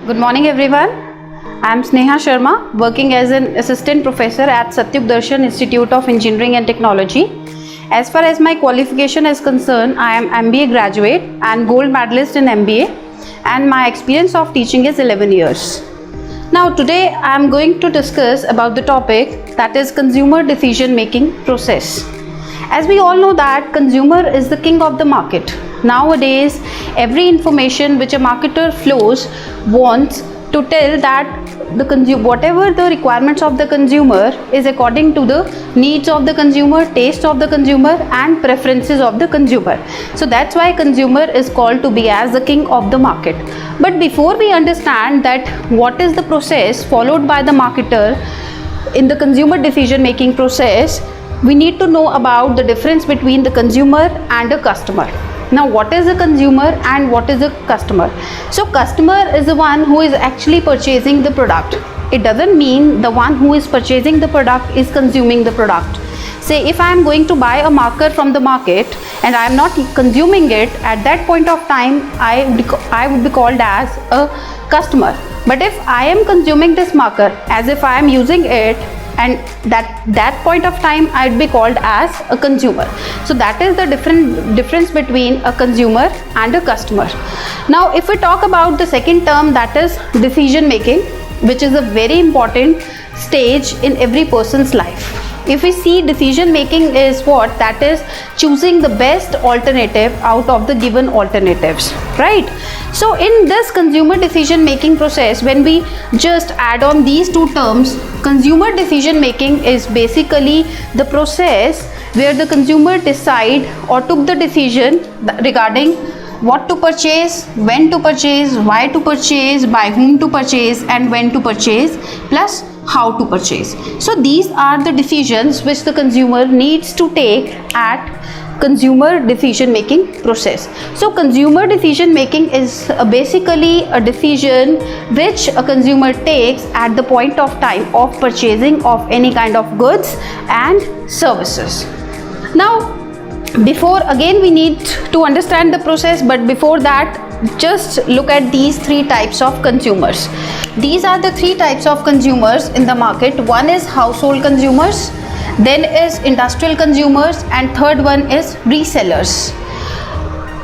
Good morning everyone. I am Sneha Sharma, working as an assistant professor at Satyug Darshan Institute of Engineering and Technology. As far as my qualification is concerned, I am MBA graduate and gold medalist in MBA, and my experience of teaching is 11 years. Now today I am going to discuss about the topic that is consumer decision making process. As we all know that consumer is the king of the market. Nowadays, every information which a marketer flows wants to tell that whatever the requirements of the consumer is according to the needs of the consumer, taste of the consumer and preferences of the consumer. So that's why consumer is called to be as the king of the market. But before we understand that what is the process followed by the marketer in the consumer decision making process, we need to know about the difference between the consumer and a customer. Now what is a consumer and what is a customer? So customer is the one who is actually purchasing the product. It doesn't mean the one who is purchasing the product is consuming the product. Say if I am going to buy a marker from the market and I am not consuming it, at that point of time I would be called as a customer. But if I am consuming this marker as if I am using it, and that point of time I'd be called as a consumer. So that is the difference between a consumer and a customer. Now if we talk about the second term, that is decision making, which is a very important stage in every person's life. If we see, decision making is what? That is choosing the best alternative out of the given alternatives, right? So in this consumer decision making process, when we just add on these two terms, consumer decision making is basically the process where the consumer decide or took the decision regarding what to purchase, when to purchase, why to purchase, by whom to purchase and when to purchase, plus how to purchase. So these are the decisions which the consumer needs to take at consumer decision making process. So consumer decision making is basically a decision which a consumer takes at the point of time of purchasing of any kind of goods and services. Now before, again we need to understand the process, but before that just look at these three types of consumers. These are the three types of consumers in the market. One is household consumers, then is industrial consumers, and third one is resellers.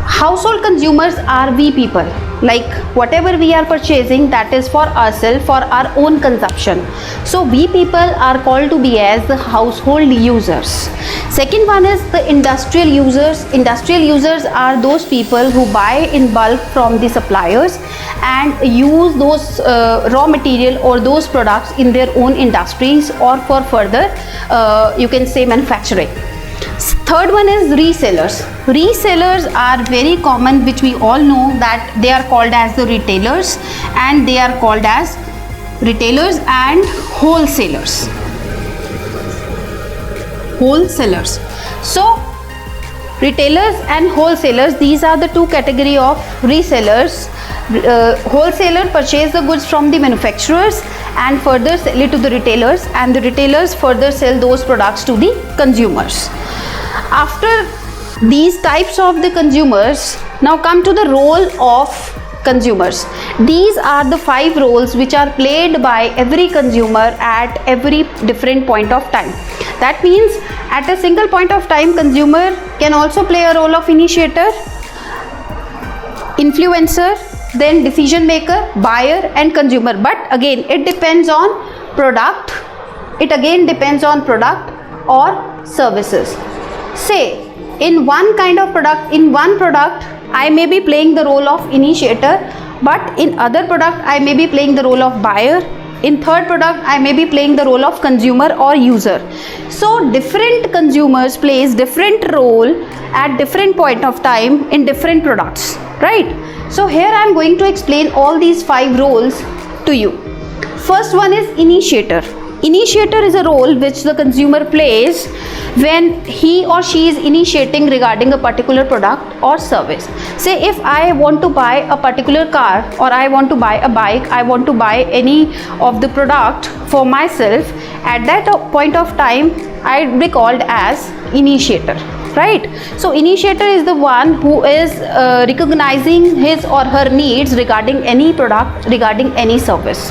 Household consumers are we people, like whatever we are purchasing, that is for ourselves, for our own consumption. So we people are called to be as the household users. Second one is the industrial users. Industrial users are those people who buy in bulk from the suppliers and use those raw material or those products in their own industries or for further you can say manufacturing. Third one is resellers. Resellers are very common, which we all know that they are called as the retailers, and they are called as retailers and wholesalers. Wholesalers. So retailers and wholesalers, these are the two category of resellers. Wholesaler purchase the goods from the manufacturers and further sell it to the retailers, and the retailers further sell those products to the consumers. After these types of the consumers, now come to the role of consumers. These are the 5 roles which are played by every consumer at every different point of time. That means at a single point of time, consumer can also play a role of initiator, influencer, then decision maker, buyer and consumer. But again it depends on product. It again depends on product or services. Say in one kind of product, in one product I may be playing the role of initiator, but in other product I may be playing the role of buyer. In third product I may be playing the role of consumer or user. So different consumers plays different role at different point of time in different products, right? So here I am going to explain all these 5 roles to you. First one is initiator. Initiator is a role which the consumer plays when he or she is initiating regarding a particular product or service. Say if I want to buy a particular car, or I want to buy a bike, I want to buy any of the product for myself, at that point of time I'd be called as initiator. right? So initiator is the one who is recognizing his or her needs regarding any product, regarding any service.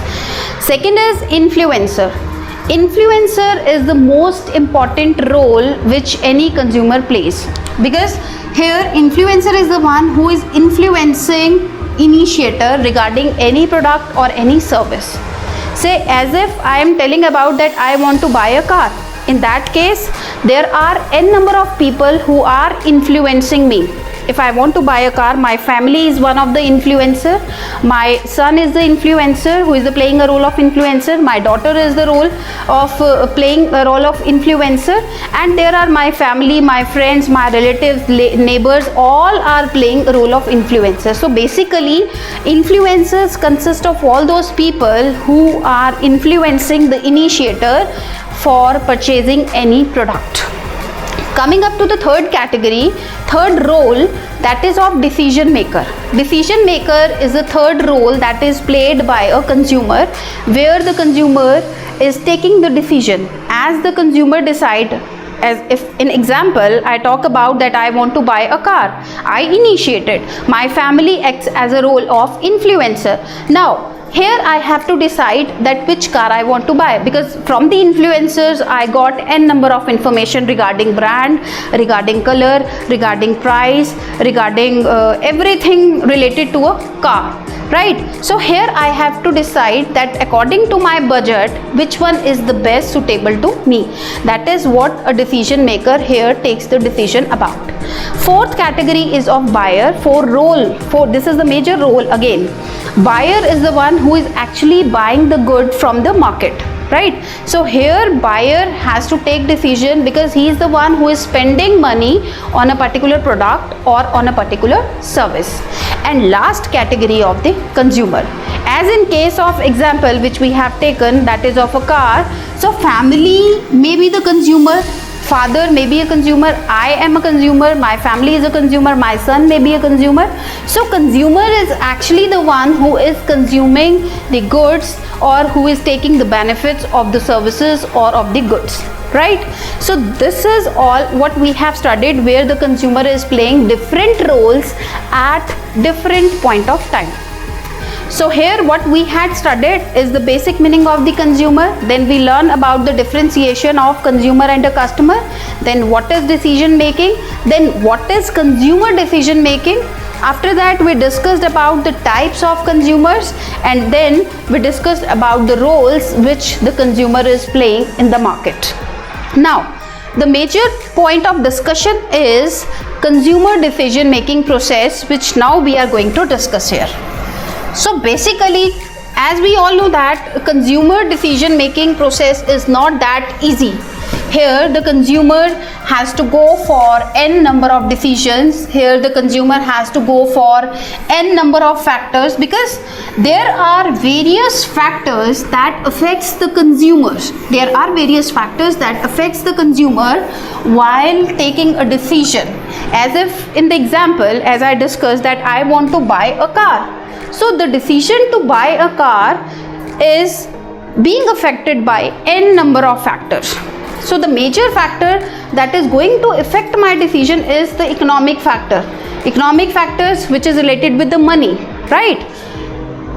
Second is influencer. Influencer is the most important role which any consumer plays, because here influencer is the one who is influencing initiator regarding any product or any service. Say, as if I am telling about that I want to buy a car. In that case, there are n number of people who are influencing me. If I want to buy a car, my family is one of the influencer, my son is the influencer who is playing a role of influencer, my daughter is the role of playing a role of influencer, and there are my family, my friends, my relatives, neighbors, all are playing a role of influencer. So basically influencers consist of all those people who are influencing the initiator for purchasing any product. Coming up to the third category, third role, that is of decision maker. Decision maker is the third role that is played by a consumer, where the consumer is taking the decision. As the consumer decide, as if in example I talk about that I want to buy a car, I initiated, my family acts as a role of influencer. Now here I have to decide that which car I want to buy, because from the influencers I got n number of information regarding brand, regarding color, regarding price, regarding everything related to a car, right? So here I have to decide that according to my budget which one is the best suitable to me. That is what a decision maker here takes the decision about. Fourth category is of buyer. This is the major role again. Buyer is the one who is actually buying the good from the market, right? So here buyer has to take decision, because he is the one who is spending money on a particular product or on a particular service. And last category of the consumer, as in case of example which we have taken, that is of a car. So family may be the consumer, father may be a consumer, I am a consumer, my family is a consumer, my son may be a consumer. So consumer is actually the one who is consuming the goods or who is taking the benefits of the services or of the goods, right? So this is all what we have studied, where the consumer is playing different roles at different point of time. So here what we had studied is the basic meaning of the consumer, then we learn about the differentiation of consumer and a customer, then what is decision making, then what is consumer decision making. After that we discussed about the types of consumers, and then we discussed about the roles which the consumer is playing in the market. Now the major point of discussion is consumer decision making process, which now we are going to discuss here. So basically, as we all know that consumer decision making process is not that easy. Here the consumer has to go for n number of decisions. Here the consumer has to go for n number of factors, because there are various factors that affects the consumers. There are various factors that affects the consumer while taking a decision. As if in the example as I discussed that I want to buy a car. So the decision to buy a car is being affected by n number of factors. So the major factor that is going to affect my decision is the economic factor. Economic factors which is related with the money, right?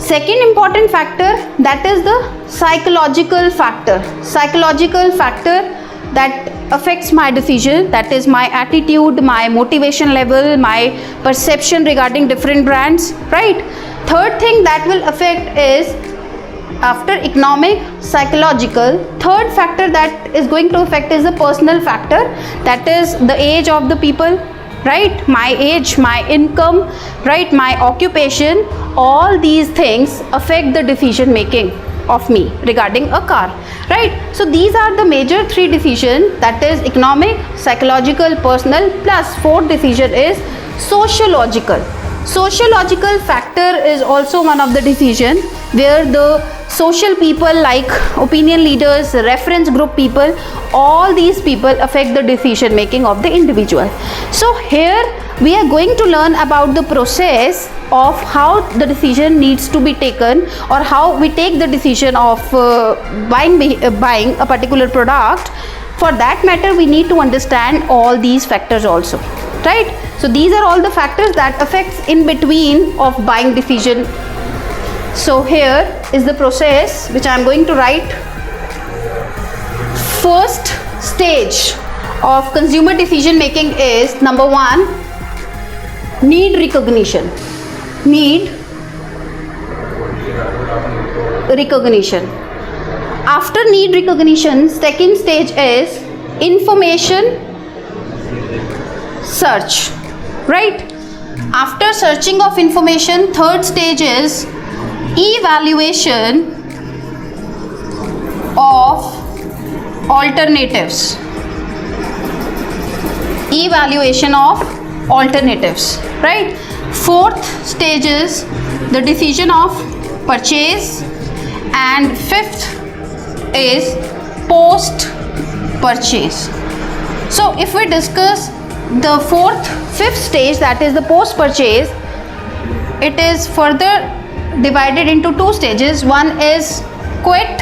Second important factor, that is the psychological factor. Psychological factor that affects my decision, that is my attitude, my motivation level, my perception regarding different brands, right? Third thing that will affect is, after economic, psychological, third factor that is going to affect is the personal factor, that is the age of the people, right? My age, my income, right? My occupation, all these things affect the decision making of me regarding a car, right? So these are the major three decisions, that is economic, psychological, personal, plus fourth decision is sociological. Sociological factor is also one of the decision, where the social people like opinion leaders, reference group people, all these people affect the decision making of the individual. So here we are going to learn about the process of how the decision needs to be taken, or how we take the decision of buying a particular product, For that matter, we need to understand all these factors also, right? So these are all the factors that affects in between of buying decision. So here is the process which I am going to write. First stage of consumer decision making is number 1, need recognition. Need recognition. After need recognition, second stage is information search, right? After searching of information, third stage is evaluation of alternatives. Evaluation of alternatives, right? Fourth stage is the decision of purchase, and fifth is post purchase. So if we discuss the fifth stage, that is the post purchase, it is further divided into 2 stages. One is quit.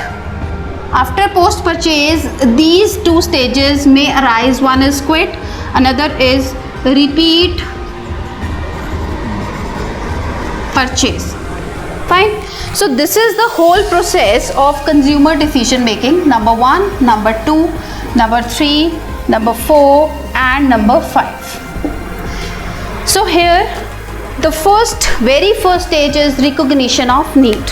After post purchase, these 2 stages may arise. One is quit, another is repeat purchase. Fine. So this is the whole process of consumer decision making. Number 1, number 2, number 3, number 4 and number 5. So here the very first stage is recognition of need.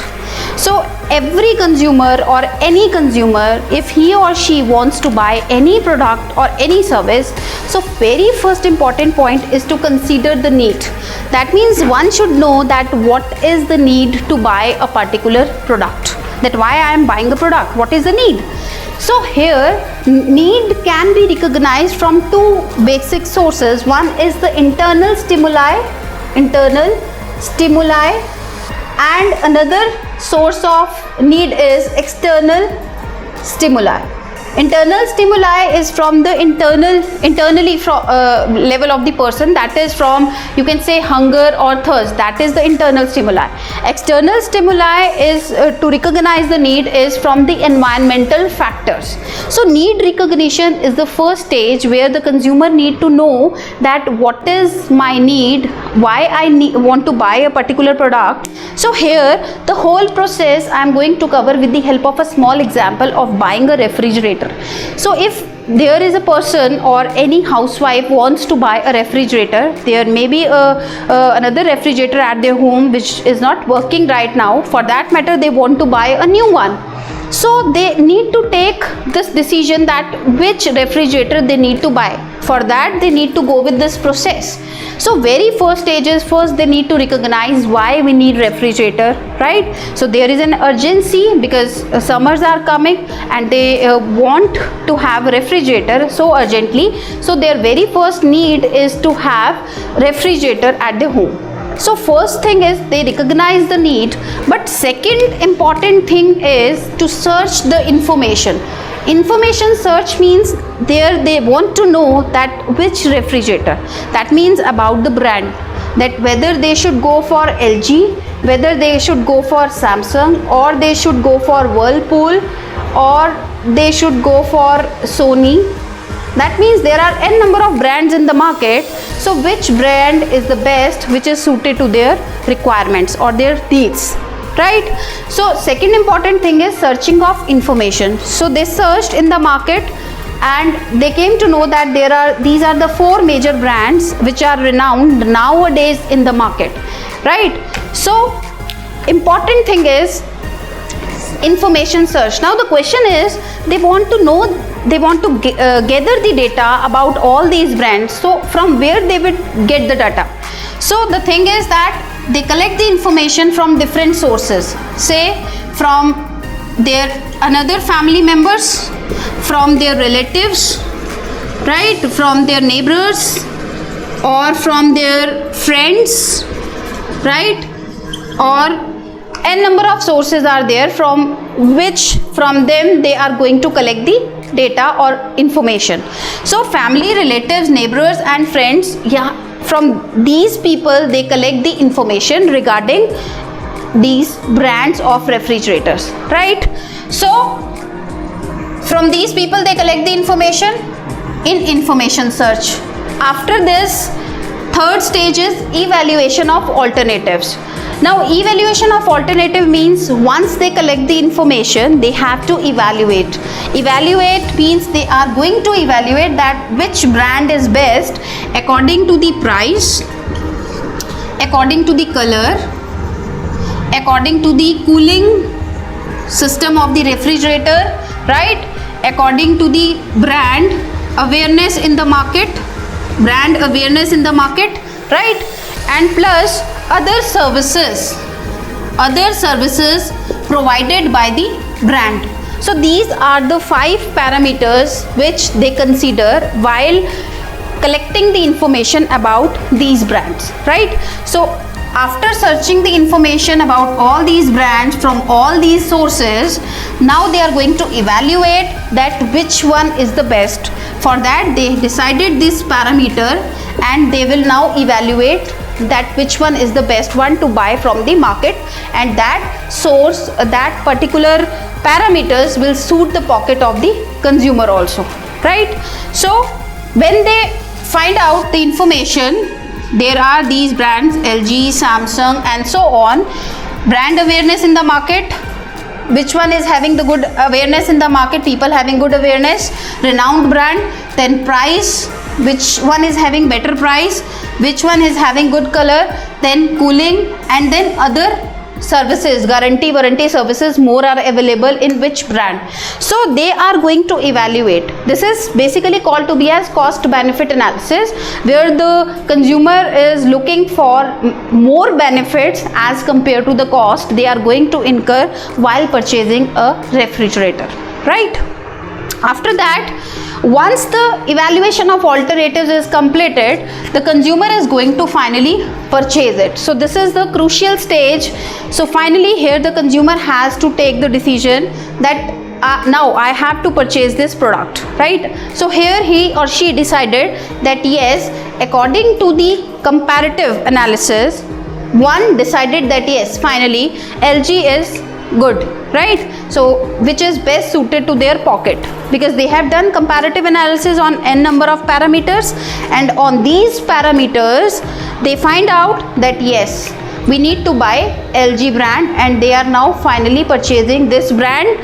So every consumer or any consumer, if he or she wants to buy any product or any service, so very first important point is to consider the need. That means one should know that what is the need to buy a particular product, that why I am buying a product, what is the need. So here need can be recognized from 2 basic sources. One is the internal stimuli, and another source of need is external stimuli. Internal stimuli is from the internally from level of the person, that is from, you can say, hunger or thirst, that is the internal stimuli. External stimuli is to recognize the need is from the environmental factors. So need recognition is the first stage where the consumer need to know that what is my need, why I want to buy a particular product. So here the whole process I am going to cover with the help of a small example of buying a refrigerator. So if there is a person or any housewife wants to buy a refrigerator, there may be another refrigerator at their home which is not working right now. For that matter, they want to buy a new one. So they need to take this decision that which refrigerator they need to buy. For that, they need to go with this process. So very first stage is, first they need to recognize why we need refrigerator, right? So there is an urgency because summers are coming and they want to have a refrigerator so urgently. So their very first need is to have refrigerator at their home. So first thing is they recognize the need, but second important thing is to search the information. Information search means there they want to know that which refrigerator, that means about the brand, that whether they should go for LG, whether they should go for Samsung, or they should go for Whirlpool, or they should go for Sony. That means there are n number of brands in the market. So which brand is the best, which is suited to their requirements or their needs, right? So second important thing is searching of information. So they searched in the market and they came to know that these are the 4 major brands which are renowned nowadays in the market, right? So important thing is information search. Now the question is, they want to know, they want to gather the data about all these brands. So from where they would get the data? So the thing is that they collect the information from different sources, say from their another family members, from their relatives, right, from their neighbors, or from their friends, right, or n number of sources are there from them they are going to collect the data or information. So family, relatives, neighbors and friends, from these people they collect the information regarding these brands of refrigerators, right? So From these people they collect the information in information search. After this, third stage is evaluation of alternatives. Now evaluation of alternative means once they collect the information, they have to evaluate. Evaluate means they are going to evaluate that which brand is best according to the price, according to the color, according to the cooling system of the refrigerator, right? According to the brand awareness in the market, right? And plus other services provided by the brand. So these are the 5 parameters which they consider while collecting the information about these brands, right? So after searching the information about all these brands from all these sources, now they are going to evaluate that which one is the best. For that they decided this parameter and they will now evaluate that which one is the best one to buy from the market, and that source, that particular parameters will suit the pocket of the consumer also, right? So when they find out the information, there are these brands LG, Samsung and so on. Brand awareness in the market, which one is having the good awareness in the market, people having good awareness, renowned brand. Then price, which one is having better price, which one is having good color, then cooling, and then other services, guarantee, warranty services more are available in which brand. So they are going to evaluate. This is basically called to be as cost benefit analysis, where the consumer is looking for more benefits as compared to the cost they are going to incur while purchasing a refrigerator, right? After that, once the evaluation of alternatives is completed, the consumer is going to finally purchase it. So this is the crucial stage. So finally here the consumer has to take the decision that now I have to purchase this product, right? So here he or she decided that yes, according to the comparative analysis, one decided that yes, finally LG is good, right? So which is best suited to their pocket, because they have done comparative analysis on n number of parameters, and on these parameters they find out that yes, we need to buy LG brand, and they are now finally purchasing this brand,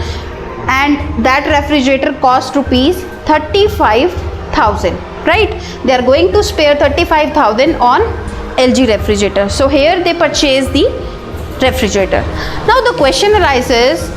and that refrigerator cost rupees 35,000, right? They are going to spare 35,000 on LG refrigerator. So here they purchase the refrigerator. Now the question arises,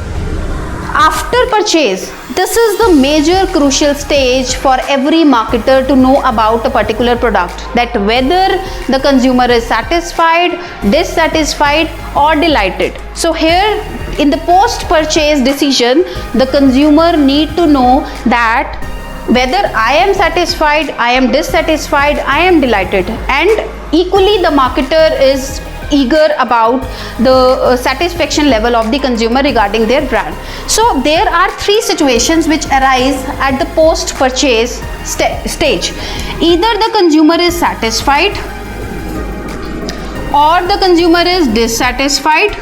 after purchase, this is the major crucial stage for every marketer to know about a particular product, that whether the consumer is satisfied, dissatisfied or delighted. So here in the post purchase decision, the consumer need to know that whether I am satisfied, I am dissatisfied, I am delighted, and equally the marketer is eager about the satisfaction level of the consumer regarding their brand. So there are 3 situations which arise at the post purchase stage. Either the consumer is satisfied, or the consumer is dissatisfied,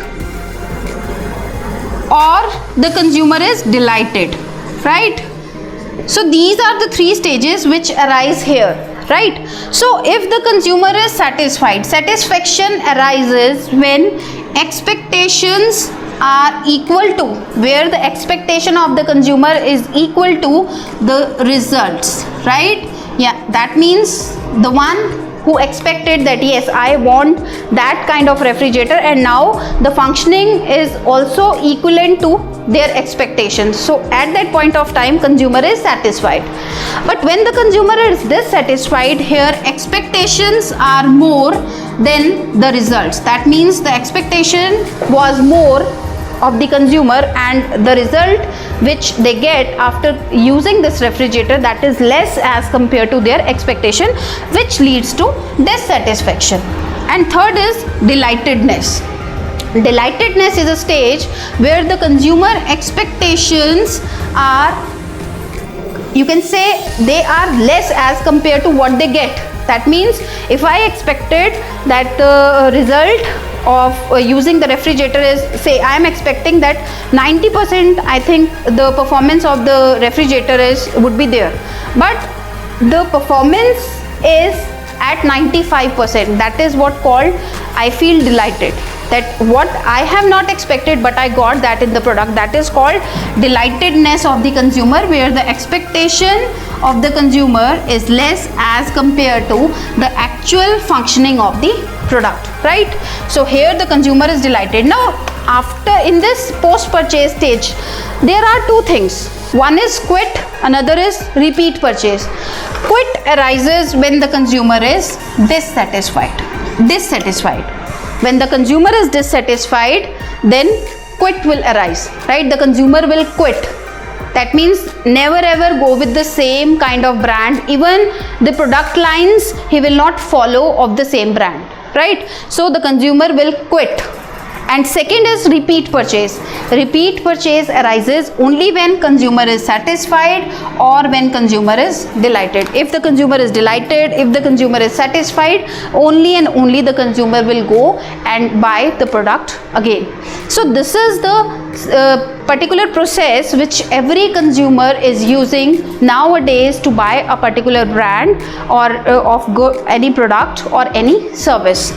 or the consumer is delighted, right? So these are the 3 stages which arise here, right? So if the consumer is satisfied, satisfaction arises when expectations are equal to, where the expectation of the consumer is equal to the results, right? Yeah, that means the one who expected that yes, I want that kind of refrigerator, and now the functioning is also equivalent to their expectations. So at that point of time, consumer is satisfied. But when the consumer is dissatisfied, here expectations are more than the results. That means the expectation was more of the consumer, and the result which they get after using this refrigerator, that is less as compared to their expectation, which leads to dissatisfaction. And third is delightedness. Delightedness is a stage where the consumer expectations are, you can say, they are less as compared to what they get, That means if I expected that the result of using the refrigerator is, say I am expecting that 90% I think the performance of the refrigerator would be there, but the performance is at 95%. That is what called I feel delighted, that what I have not expected but I got that in the product. That is called delightedness of the consumer, where the expectation of the consumer is less as compared to the actual functioning of the product, right? So here the consumer is delighted. Now after, in this post purchase stage, there are two things. One is quit, another is repeat purchase. Quit arises when the consumer is dissatisfied. When the consumer is dissatisfied, then quit will arise, right? The consumer will quit. That means never ever go with the same kind of brand. Even the product lines he will not follow of the same brand, right? So the consumer will quit. And second is repeat purchase. Repeat purchase arises only when consumer is satisfied or when consumer is delighted. If the consumer is delighted, if the consumer is satisfied, only and only the consumer will go and buy the product again. So this is the particular process which every consumer is using nowadays to buy a particular brand or of any product or any service.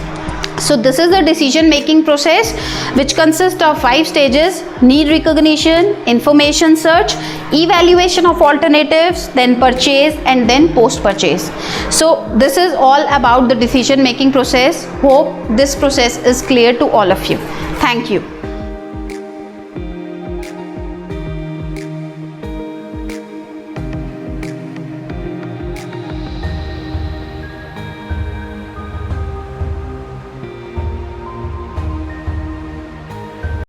So this is the decision making process, which consists of 5 stages: need recognition, information search, evaluation of alternatives, then purchase, and then post purchase. So this is all about the decision making process. Hope this process is clear to all of you. Thank you.